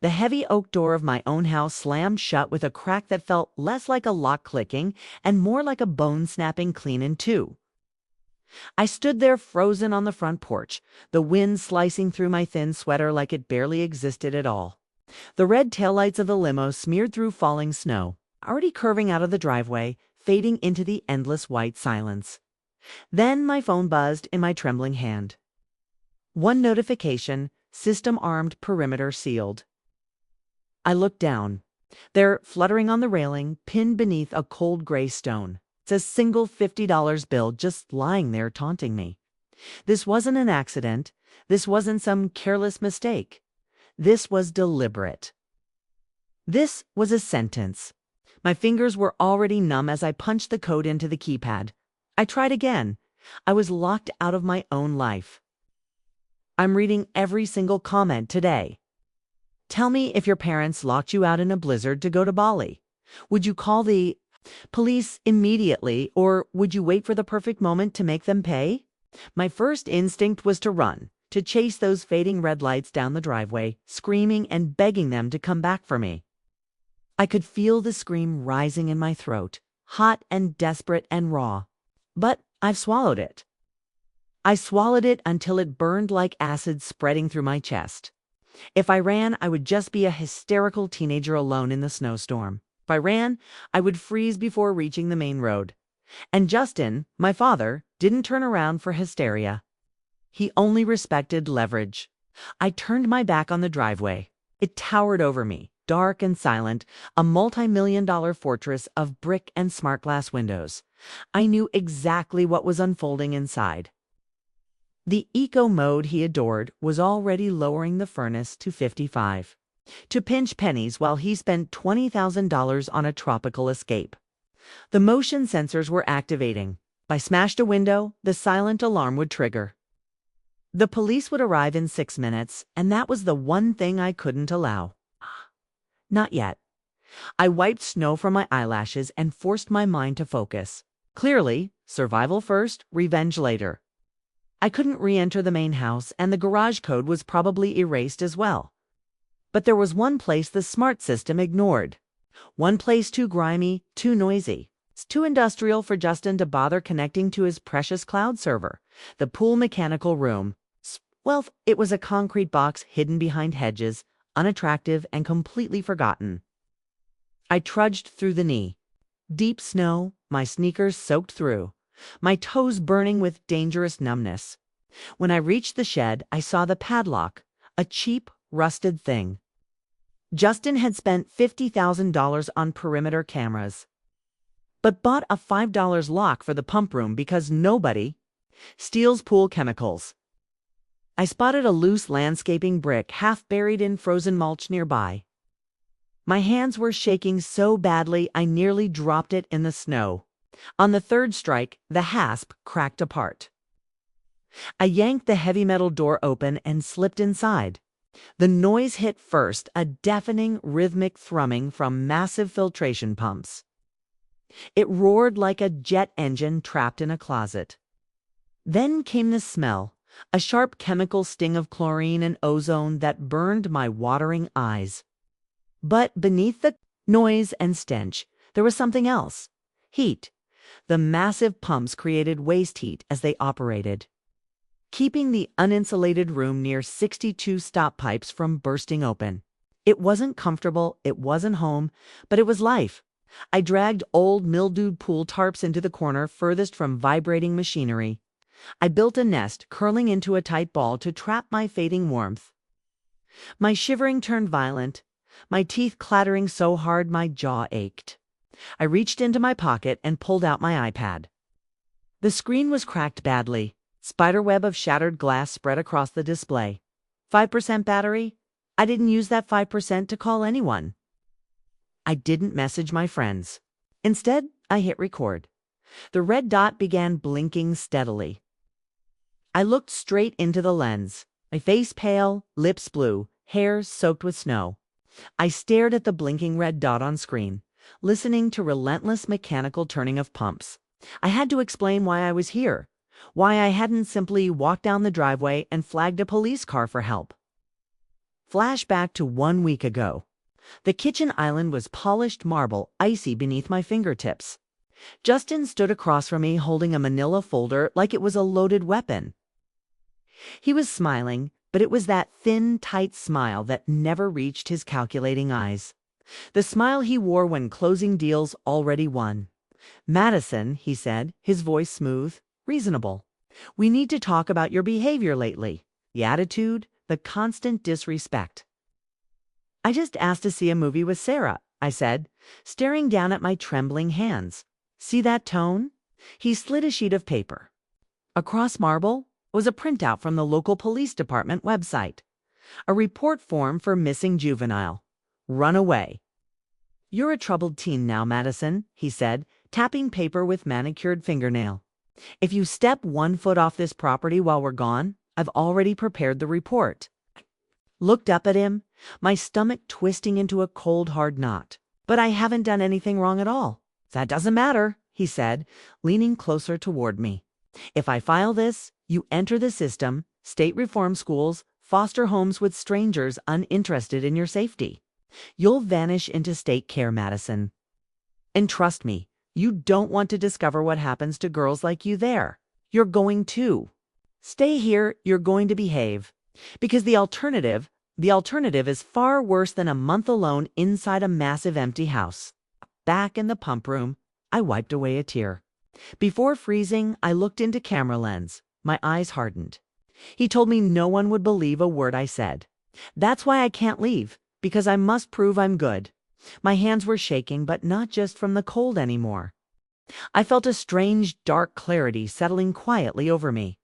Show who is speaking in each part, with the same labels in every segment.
Speaker 1: The heavy oak door of my own house slammed shut with a crack that felt less like a lock clicking and more like a bone snapping clean in two. I stood there frozen on the front porch, the wind slicing through my thin sweater like it barely existed at all. The red taillights of the limo smeared through falling snow, already curving out of the driveway, fading into the endless white silence. Then my phone buzzed in my trembling hand. One notification, system armed, perimeter sealed. I looked down. There, fluttering on the railing, pinned beneath a cold gray stone. It's a single $50 bill just lying there taunting me. This wasn't an accident. This wasn't some careless mistake. This was deliberate. This was a sentence. My fingers were already numb as I punched the code into the keypad. I tried again. I was locked out of my own life. I'm reading every single comment today. Tell me if your parents locked you out in a blizzard to go to Bali. Would you call the police immediately, or would you wait for the perfect moment to make them pay? My first instinct was to run, to chase those fading red lights down the driveway, screaming and begging them to come back for me. I could feel the scream rising in my throat, hot and desperate and raw. But I've swallowed it. I swallowed it until it burned like acid spreading through my chest. If I ran, I would just be a hysterical teenager alone in the snowstorm. If I ran, I would freeze before reaching the main road. And Justin, my father, didn't turn around for hysteria. He only respected leverage. I turned my back on the driveway. It towered over me, dark and silent, a multi-million-dollar fortress of brick and smart glass windows. I knew exactly what was unfolding inside. The eco mode he adored was already lowering the furnace to 55. To pinch pennies while he spent $20,000 on a tropical escape. The motion sensors were activating. If I smashed a window, the silent alarm would trigger. The police would arrive in 6 minutes, and that was the one thing I couldn't allow. Not yet. I wiped snow from my eyelashes and forced my mind to focus. Clearly, survival first, revenge later. I couldn't re-enter the main house, and the garage code was probably erased as well. But there was one place the smart system ignored. One place too grimy, too noisy. It's too industrial for Justin to bother connecting to his precious cloud server. The pool mechanical room. Well, it was a concrete box hidden behind hedges, unattractive and completely forgotten. I trudged through the knee. Deep snow, my sneakers soaked through, my toes burning with dangerous numbness. When I reached the shed, I saw the padlock, a cheap, rusted thing. Justin had spent $50,000 on perimeter cameras, but bought a $5 lock for the pump room because nobody steals pool chemicals. I spotted a loose landscaping brick half buried in frozen mulch nearby. My hands were shaking so badly I nearly dropped it in the snow. On the third strike, the hasp cracked apart. I yanked the heavy metal door open and slipped inside. The noise hit first, a deafening, rhythmic thrumming from massive filtration pumps. It roared like a jet engine trapped in a closet. Then came the smell, a sharp chemical sting of chlorine and ozone that burned my watering eyes. But beneath the noise and stench, there was something else. Heat. The massive pumps created waste heat as they operated, keeping the uninsulated room near 62 stop pipes from bursting open. It wasn't comfortable, it wasn't home, but it was life. I dragged old mildewed pool tarps into the corner furthest from vibrating machinery. I built a nest curling into a tight ball to trap my fading warmth. My shivering turned violent, my teeth clattering so hard my jaw ached. I reached into my pocket and pulled out my iPad. The screen was cracked badly. Spiderweb of shattered glass spread across the display. 5% battery? I didn't use that 5% to call anyone. I didn't message my friends. Instead, I hit record. The red dot began blinking steadily. I looked straight into the lens, my face pale, lips blue, hair soaked with snow. I stared at the blinking red dot on screen, listening to relentless mechanical turning of pumps. I had to explain why I was here. Why I hadn't simply walked down the driveway and flagged a police car for help. Flashback to 1 week ago. The kitchen island was polished marble, icy beneath my fingertips. Justin stood across from me holding a manila folder like it was a loaded weapon. He was smiling, but it was that thin, tight smile that never reached his calculating eyes. The smile he wore when closing deals already won. "Madison," he said, his voice smooth, reasonable. "We need to talk about your behavior lately. The attitude, the constant disrespect." "I just asked to see a movie with Sarah," I said, staring down at my trembling hands. "See that tone?" He slid a sheet of paper. Across marble was a printout from the local police department website. A report form for missing juvenile. Runaway. "You're a troubled teen now, Madison," he said, tapping paper with manicured fingernail. "If you step 1 foot off this property while we're gone, I've already prepared the report." Looked up at him, my stomach twisting into a cold, hard knot. "But I haven't done anything wrong at all." "That doesn't matter," he said, leaning closer toward me. "If I file this, you enter the system, state reform schools, foster homes with strangers uninterested in your safety. You'll vanish into state care, Madison. And trust me, you don't want to discover what happens to girls like you there. You're going to. Stay here, you're going to behave. Because the alternative is far worse than a month alone inside a massive empty house." Back in the pump room, I wiped away a tear. Before freezing, I looked into camera lens. My eyes hardened. He told me no one would believe a word I said. That's why I can't leave, because I must prove I'm good. My hands were shaking, but not just from the cold anymore. I felt a strange, dark clarity settling quietly over me.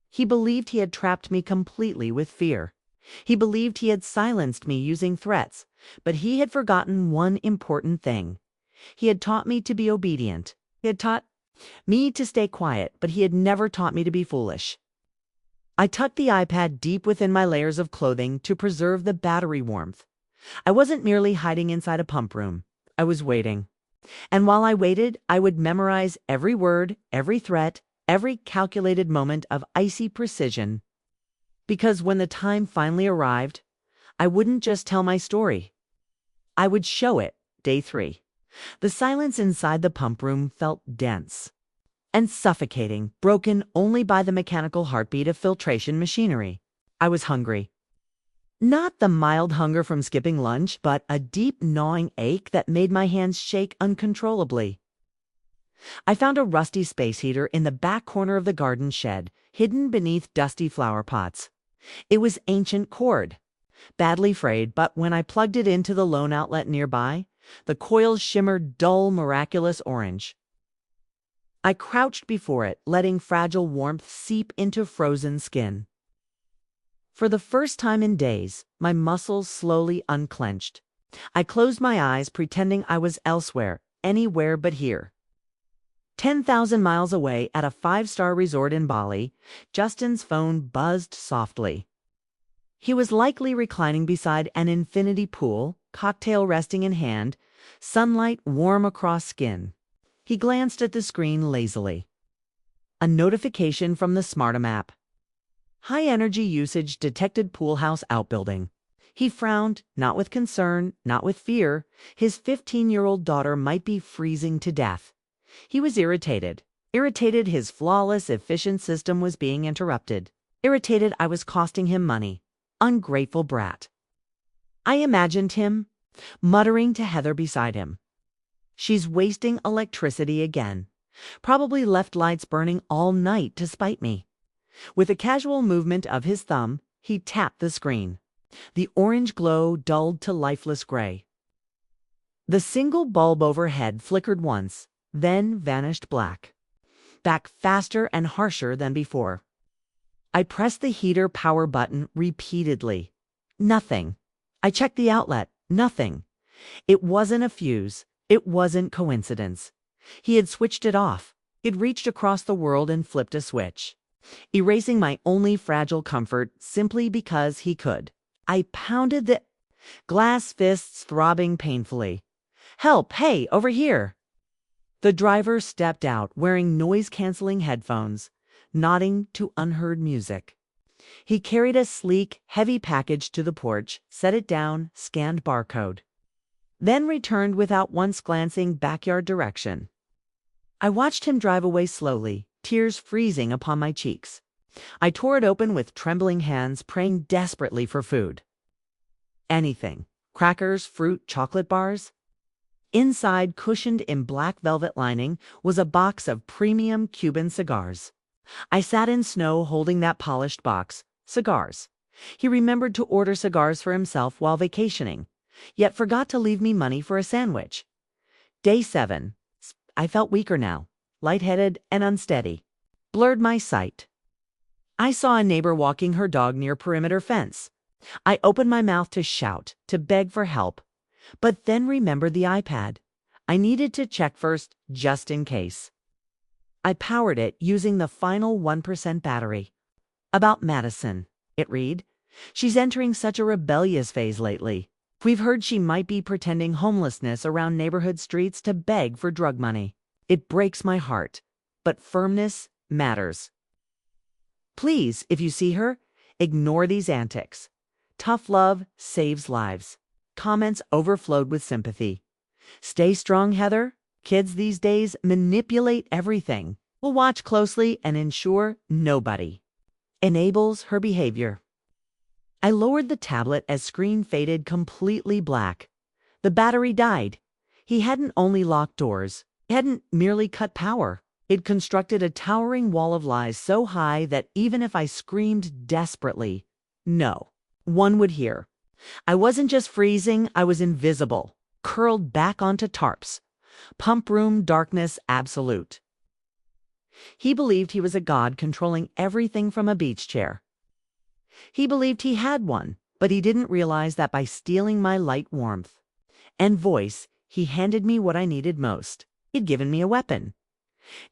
Speaker 1: He believed he had trapped me completely with fear. He believed he had silenced me using threats, but he had forgotten one important thing. He had taught me to be obedient. He had taught me to stay quiet, but he had never taught me to be foolish. I tucked the iPad deep within my layers of clothing to preserve the battery warmth. I wasn't merely hiding inside a pump room. I was waiting. And while I waited, I would memorize every word, every threat, every calculated moment of icy precision. Because when the time finally arrived, I wouldn't just tell my story. I would show it. Day 3. The silence inside the pump room felt dense and suffocating, broken only by the mechanical heartbeat of filtration machinery. I was hungry. Not the mild hunger from skipping lunch, but a deep gnawing ache that made my hands shake uncontrollably. I found a rusty space heater in the back corner of the garden shed, hidden beneath dusty flower pots. It was ancient cord, badly frayed, but when I plugged it into the lone outlet nearby, the coils shimmered dull, miraculous orange. I crouched before it, letting fragile warmth seep into frozen skin. For the first time in days, my muscles slowly unclenched. I closed my eyes, pretending I was elsewhere, anywhere but here. 10,000 miles away at a 5-star resort in Bali, Justin's phone buzzed softly. He was likely reclining beside an infinity pool, cocktail resting in hand, sunlight warm across skin. He glanced at the screen lazily. A notification from the Smartum app. High energy usage detected pool house outbuilding. He frowned, not with concern, not with fear. His 15-year-old daughter might be freezing to death. He was irritated. Irritated his flawless, efficient system was being interrupted. Irritated I was costing him money. Ungrateful brat. I imagined him, muttering to Heather beside him. "She's wasting electricity again. Probably left lights burning all night to spite me." With a casual movement of his thumb, he tapped the screen. The orange glow dulled to lifeless gray. The single bulb overhead flickered once, then vanished black. Back faster and harsher than before. I pressed the heater power button repeatedly. Nothing. I checked the outlet. Nothing. It wasn't a fuse. It wasn't coincidence. He had switched it off. He'd reached across the world and flipped a switch, erasing my only fragile comfort simply because he could. I pounded the glass fists throbbing painfully. "Help! Hey, over here!" The driver stepped out wearing noise-canceling headphones, nodding to unheard music. He carried a sleek, heavy package to the porch, set it down, scanned barcode, then returned without once glancing backyard direction. I watched him drive away slowly, tears freezing upon my cheeks. I tore it open with trembling hands, praying desperately for food. Anything. Crackers, fruit, chocolate bars. Inside, cushioned in black velvet lining, was a box of premium Cuban cigars. I sat in snow holding that polished box. Cigars. He remembered to order cigars for himself while vacationing, yet forgot to leave me money for a sandwich. Day 7. I felt weaker now, lightheaded and unsteady. Blurred my sight. I saw a neighbor walking her dog near perimeter fence. I opened my mouth to shout, to beg for help, but then remembered the iPad. I needed to check first, just in case. I powered it using the final 1% battery. About Madison, it read. She's entering such a rebellious phase lately. We've heard she might be pretending homelessness around neighborhood streets to beg for drug money. It breaks my heart, but firmness matters. Please, if you see her, ignore these antics. Tough love saves lives. Comments overflowed with sympathy. Stay strong, Heather. Kids these days manipulate everything. We'll watch closely and ensure nobody enables her behavior. I lowered the tablet as screen faded completely black. The battery died. He hadn't only locked doors. He hadn't merely cut power. It constructed a towering wall of lies so high that even if I screamed desperately, no one would hear. I wasn't just freezing, I was invisible, curled back onto tarps. Pump room darkness absolute. He believed he was a god controlling everything from a beach chair. He believed he had one, but he didn't realize that by stealing my light warmth and voice, he handed me what I needed most. He'd given me a weapon.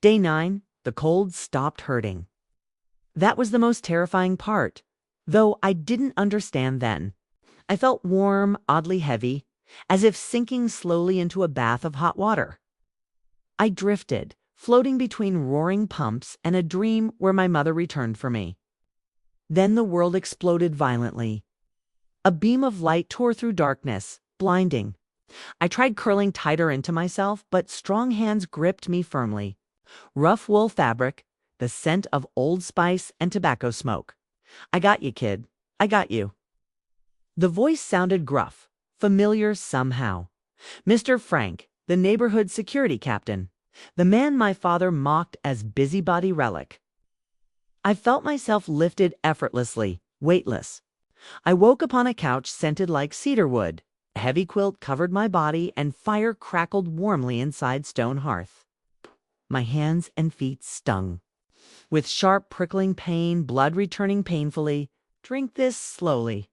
Speaker 1: Day 9, the cold stopped hurting. That was the most terrifying part, though I didn't understand then. I felt warm, oddly heavy, as if sinking slowly into a bath of hot water. I drifted, floating between roaring pumps and a dream where my mother returned for me. Then the world exploded violently. A beam of light tore through darkness, blinding. I tried curling tighter into myself, but strong hands gripped me firmly. Rough wool fabric, the scent of Old Spice and tobacco smoke. I got you, kid. I got you. The voice sounded gruff, familiar somehow. Mr. Frank, the neighborhood security captain. The man my father mocked as busybody relic. I felt myself lifted effortlessly, weightless. I woke upon a couch scented like cedar wood. A heavy quilt covered my body and fire crackled warmly inside stone hearth. My hands and feet stung. With sharp prickling pain, blood returning painfully. Drink this slowly.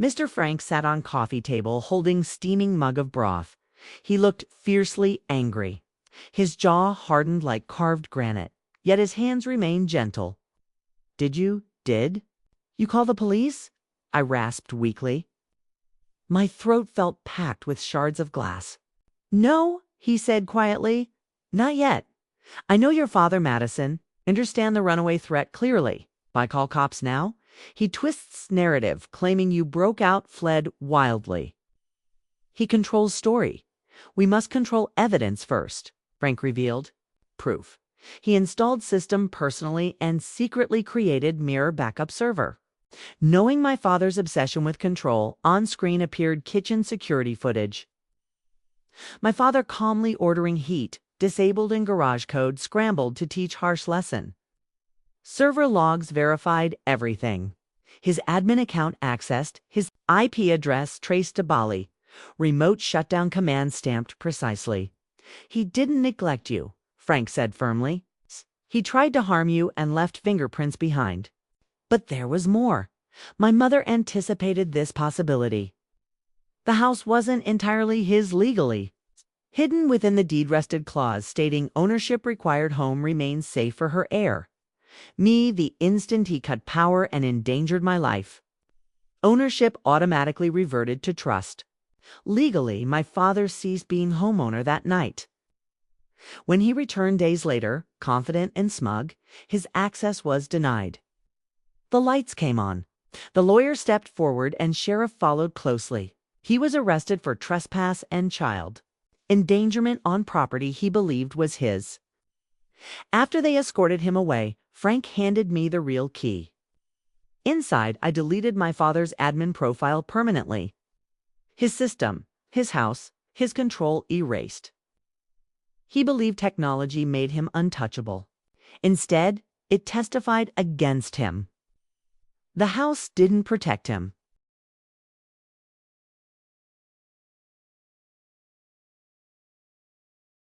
Speaker 1: Mr. Frank sat on coffee table holding steaming mug of broth. He looked fiercely angry. His jaw hardened like carved granite, yet his hands remained gentle. Did you call the police? I rasped weakly. My throat felt packed with shards of glass. No, he said quietly. Not yet. I know your father, Madison. Understand the runaway threat clearly. If I call cops now, he twists narrative, claiming you broke out, fled wildly. He controls story. We must control evidence first, Frank revealed. Proof. He installed system personally and secretly created mirror backup server. Knowing my father's obsession with control, on screen appeared kitchen security footage. My father calmly ordering heat, disabled in garage code, scrambled to teach harsh lesson. Server logs verified everything. His admin account accessed, his IP address traced to Bali, remote shutdown command stamped precisely. He didn't neglect you, Frank said firmly. He tried to harm you and left fingerprints behind. But there was more. My mother anticipated this possibility. The house wasn't entirely his legally. Hidden within the deed-rested clause stating ownership required home remains safe for her heir. Me, the instant he cut power and endangered my life. Ownership automatically reverted to trust. Legally, my father ceased being homeowner that night. When he returned days later, confident and smug, his access was denied. The lights came on. The lawyer stepped forward and sheriff followed closely. He was arrested for trespass and child endangerment on property he believed was his. After they escorted him away, Frank handed me the real key. Inside, I deleted my father's admin profile permanently. His system, his house, his control erased. He believed technology made him untouchable. Instead, it testified against him. The house didn't protect him.